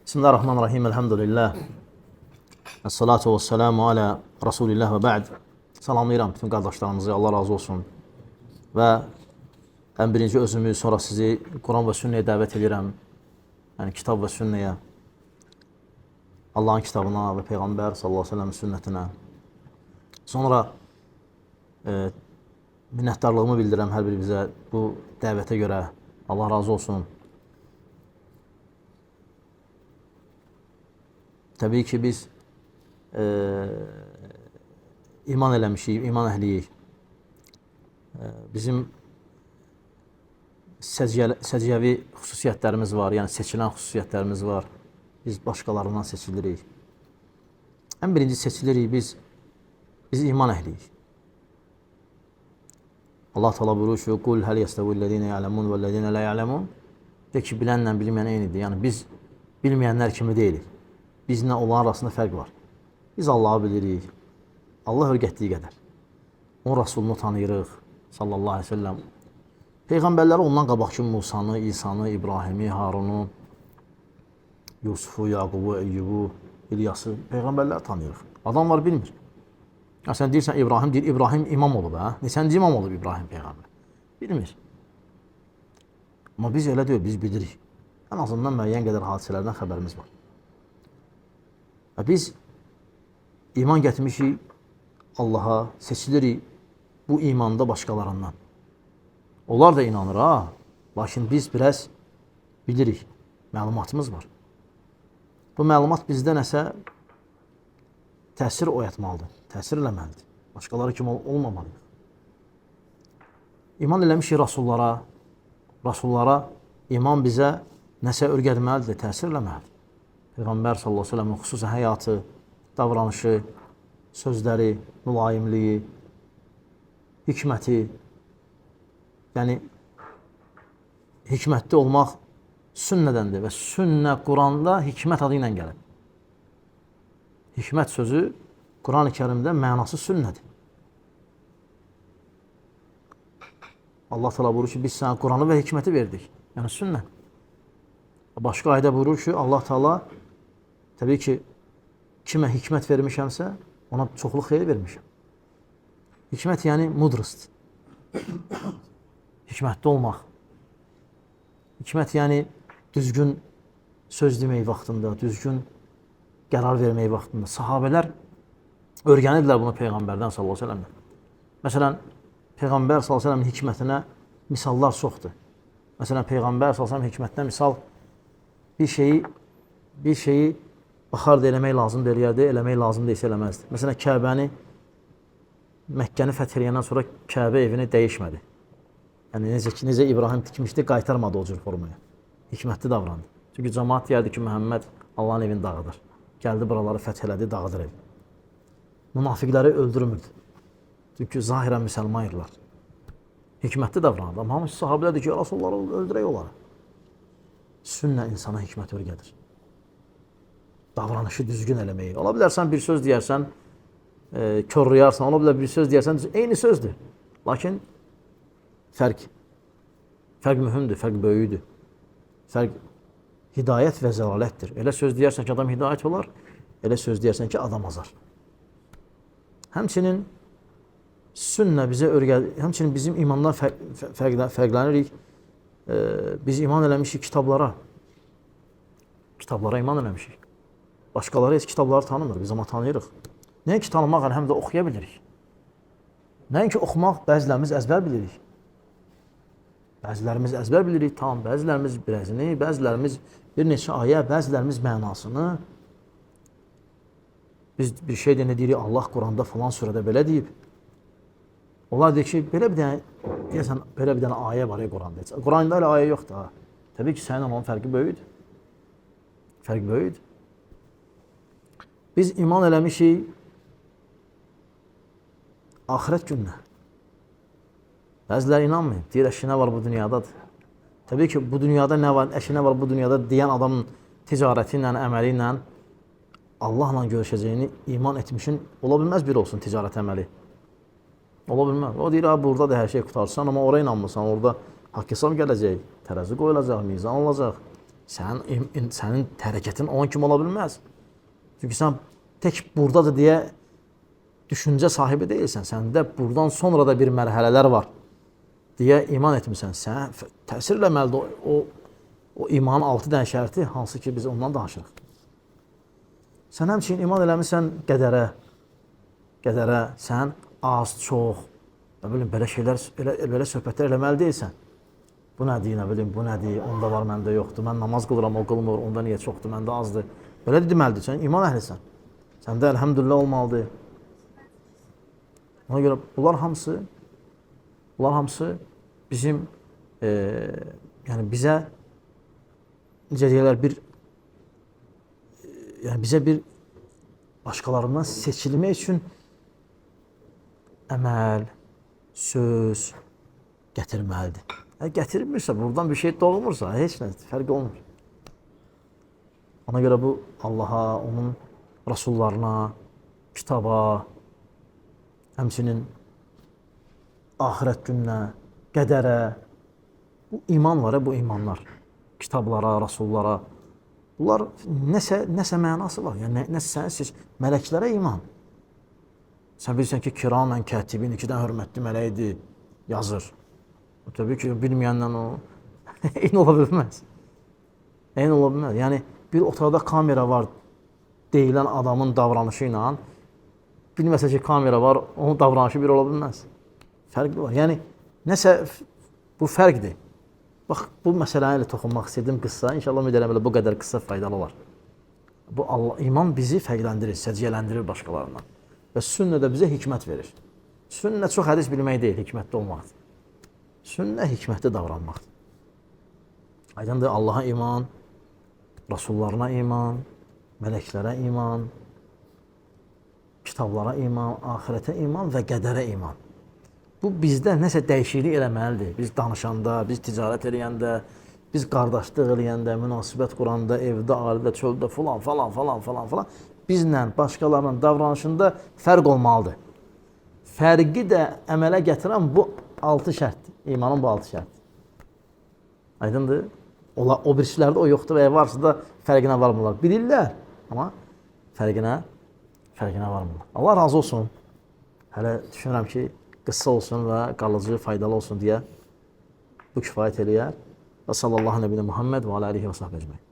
Bismillahirrahmanirrahim. Elhamdülillah. Esselatu vesselamu ala Resulillah və bə'd. Salamlayıram bütün qardaşlarımızı. Allah razı olsun. Və ən birinci özümü, sonra sizi Quran və sünnəyə dəvət edirəm. Yəni kitab və sünnəyə. Allahın kitabına və Peyğəmbər sallallahu aleyhi ve sellem sünnətinə. Sonra minnətdarlığımı bildirəm hər birimizə bu dəvətə görə. Allah razı olsun. Təbii ki, biz iman eləmişik, iman əhliyik. Bizim səciyyəvi xüsusiyyətlərimiz var, yəni seçilən xüsusiyyətlərimiz var. Biz başqalarından seçilirik. Ən birinci seçilirik, biz iman əhliyik. Allah Teala buyurur ki, "Qul hal yestevillezine ya'lemun vellezine la ya'lemun." De ki, bilənlə bilməyən eynidir. Yəni biz bilməyənlər kimi deyilik. Bizlə olan arasında fərq var. Biz Allah'ı bilirik. Allah öyrətdiyi qədər. Onun Rasulunu tanıyırıq. Sallallahu aleyhi ve sellem. Peyğəmbərləri ondan qabaqki Musanı, İsanı, İbrahimi, Harunu, Yusufu, Yaqubu, Eyyubu, İlyası. Peyğəmbərləri tanıyırıq. Adamlar bilmir. Ya sən deyirsən İbrahim, deyir İbrahim imam olub. Neçənci imam olub İbrahim Peyğəmbər? Bilmir. Amma biz elə deyil, biz bilirik. Ən azından müəyyən qədər hadisələrdən xəbərimiz var. Və biz iman gətirmişik Allaha, seçilirik bu imanda başqalarından. Onlar da inanır, lakin biz biraz bilirik, məlumatımız var. Bu məlumat bizdə nəsə təsir oyatmalıdır, təsir eləməlidir. Başqaları kimi olmamalıyıq. İman eləmişik Rasullara iman bizə nəsə öyrətməlidir, təsir eləməlidir. Peyğəmbər sallallahu aleyhi ve sellem'in xüsusi həyatı, davranışı, sözləri, mülayimliyi, hikməti, yəni hikmətli olmaq sünnədəndir və sünnə Quranda hikmət adı ilə gəlir. Hikmət sözü Quran-ı Kərimdə mənası sünnədir. Allah Teala buyurur ki, biz sənə Quranı və hikməti verdik. Yəni sünnə. Başqa ayda buyurur ki, Allah Teala təbii ki, kimə hikmət vermişəmsə, ona çoxlu xeyir vermişəm. Hikmət yəni mudrist. Hikmətli olmaq. Hikmət yəni düzgün söz demək vaxtında, düzgün qərar vermək vaxtında. Sahabələr öyrənirlər bunu Peyğəmbərdən sallallahu aleyhi ve sellem'dən. Məsələn, Peyğəmbər sallallahu aleyhi ve sellem'in hikmətinə misallar çoxdur. Məsələn, Peyğəmbər sallallahu aleyhi ve sellem'in hikmətinə misal bir şeyi baxardı, eləmək lazım deyərdi, eləmək lazım deyilsə eləməzdi. Məsələn, Kəbəni, Məkkəni fəth eləyəndən sonra Kəbə evini dəyişmədi. Yəni, necə İbrahim tikmişdi, qaytarmadı o cür formaya. Hikmətli davrandı. Çünki cəmaat deyərdi ki, Məhəmməd Allahın evini dağıdır. Gəldi, buraları fəth elədi, dağıdır evi. Münafiqləri öldürmürdü. Çünki zahirən müsəlman idilər. Hikmətli davrandı. Amma hamısı sahabələr deyir ki, Rasulları öldürək onları. Sünnə insana hikmət öyrədir. Davranışı düzgün eləməyi. Ola bilərsən bir söz deyərsən, körrüyarsan, ola bilər bir söz deyərsən, eyni sözdür. Lakin fərq mühümdür, fərq böyüdür. Fərq hidayət və zəlalətdir. Elə söz deyərsən ki, adam hidayət olar, elə söz deyərsən ki, adam azar. Həmçinin sünnə bizə öyrədir, həmçinin bizim imandan fərqlənirik. Biz iman eləmişik kitablara. Kitablara iman eləmişik. Başqaları heç kitabları tanımır, biz amma tanıyırıq. Nəinki tanımaq, həm də oxuya bilirik. Nəinki oxumaq, bəzilərimiz əzbər bilirik. Bəzilərimiz əzbər bilirik tam, bəzilərimiz birəzini, bəzilərimiz bir neçə ayə, bəzilərimiz mənasını. Biz bir şey də nə deyirik, Allah Quranda falan surədə belə deyib. Onlar deyir ki, belə bir dənə ayə var Quranda. Quranda elə ayə yoxdur. Təbii ki, sənin onun fərqi böyüdür. Fərq böyüdür. Biz iman eləmişik axirət gününə. Bəziləri inanmayıb. Deyir, əşi nə var bu dünyadadır. Təbii ki, bu dünyada nə var, əşi nə var bu dünyada deyən adamın ticarəti ilə, əməli ilə Allahla görüşəcəyini iman etmişin ola bilməz bir olsun ticarət əməli. Ola bilməz. O deyir, burada da hər şey qutarsan, amma oraya inanmırsan, orada haqq hesab gələcək, tərəzi qoyulacaq, mizan olacaq. Sənin hərəkətin onun kimi ola bilməz. Çünki sən tək buradadır deyə düşüncə sahibi deyilsən. Səndə buradan sonra da bir mərhələlər var deyə iman etmirsən. Sən təsir eləməlidir o imanın 6 dənə şərti, hansı ki biz ondan danışırıq. Sən həmçinin iman eləmirsən qədərə, sən az, çox, belə şeylər, belə söhbətlər eləməli deyilsən. Bu nədir, bu nədir, onda var, məndə yoxdur, mən namaz qılıram, o qılmır, onda niyə çoxdur, məndə azdır. Belə deməlidir, sən iman əhlisən. Səndə əlhəmdülillah olmalıdır. Ona görə bunlar hamısı bizim, yəni bizə, necə deyirlər, bizə bir başqalarından seçilmək üçün əməl, söz gətirməlidir. Gətirilmirsə, buradan bir şey doğulmursa, heç nə, fərq olmur. Ona görə bu Allaha, onun Rasullarına, kitaba, həmçinin axirət gününə, qədərə, bu iman var, bu imanlar, kitablara, Rasullara, bunlar nəsə mənası var, yəni nəsə mələklərə iman. Sən bilirsən ki, kiramən kətibin 2 dənə hörmətli mələkdir, yazır. Təbii ki, bilməyənlə o eyni ola bilməz. Eyni ola bilməz. Yəni, bir otaqda kamera var deyilən adamın davranışı ilə, bilməsə ki, kamera var, onun davranışı bir ola bilməz. Fərqli var. Yəni, nəsə bu fərqdir. Bax, bu məsələyə ilə toxunmaq istədim qıssa. İnşallah müdərəm elə bu qədər qıssa faydalı olar. Bu iman bizi fərqləndirir, səciyyələndirir başqalarından. Və sünnə də bizə hikmət verir. Sünnə çox hədis bilmək deyil, hikmətli olmaqdır. Sünnə hikmətli davranmaqdır. Aydındır, Allaha iman, Rasullarına iman, mələklərə iman, kitablara iman, axirətə iman və qədərə iman. Bu bizdə nəsə dəyişiklik eləməlidir. Biz danışanda, biz ticarət eləyəndə, biz qardaşlıq eləyəndə, münasibət quranda, evdə, ailədə, çöldə falan. Bizlə başqalarının davranışında fərq olmalıdır. Fərqi də əmələ gətirən bu 6 şərtdir. İmanın bu 6 şərtdir. Aydındır? O birisilərdə o yoxdur və ya varsa da fərqinə varmırlar. Bilirlər, amma fərqinə varmırlar. Allah razı olsun. Hələ düşünürəm ki, qıssa olsun və qalıcı, faydalı olsun deyə bu kifayət eləyər. Və sallallahu nəbiyyə Muhammed və alə alihi və sahbə əcməin.